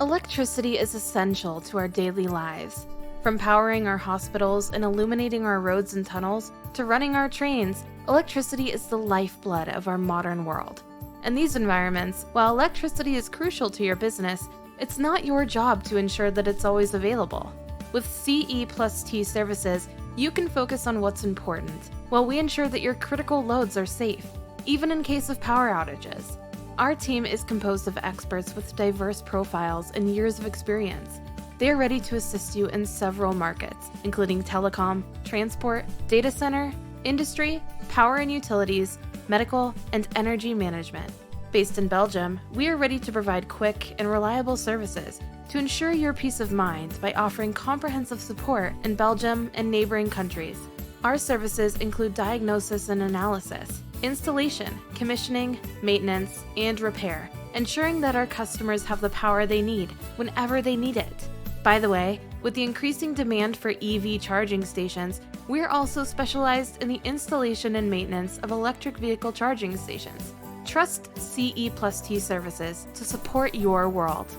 Electricity is essential to our daily lives. From powering our hospitals and illuminating our roads and tunnels to running our trains, electricity is the lifeblood of our modern world. In these environments, while electricity is crucial to your business, it's not your job to ensure that it's always available. With CE+T Services, you can focus on what's important, while we ensure that your critical loads are safe, even in case of power outages. Our team is composed of experts with diverse profiles and years of experience. They are ready to assist you in several markets, including telecom, transport, data center, industry, power and utilities, medical, and energy management. Based in Belgium, we are ready to provide quick and reliable services to ensure your peace of mind by offering comprehensive support in Belgium and neighboring countries. Our services include diagnosis and analysis, installation, commissioning, maintenance, and repair, ensuring that our customers have the power they need whenever they need it. By the way, with the increasing demand for EV charging stations, we're also specialized in the installation and maintenance of electric vehicle charging stations. Trust CE+T Services to support your world.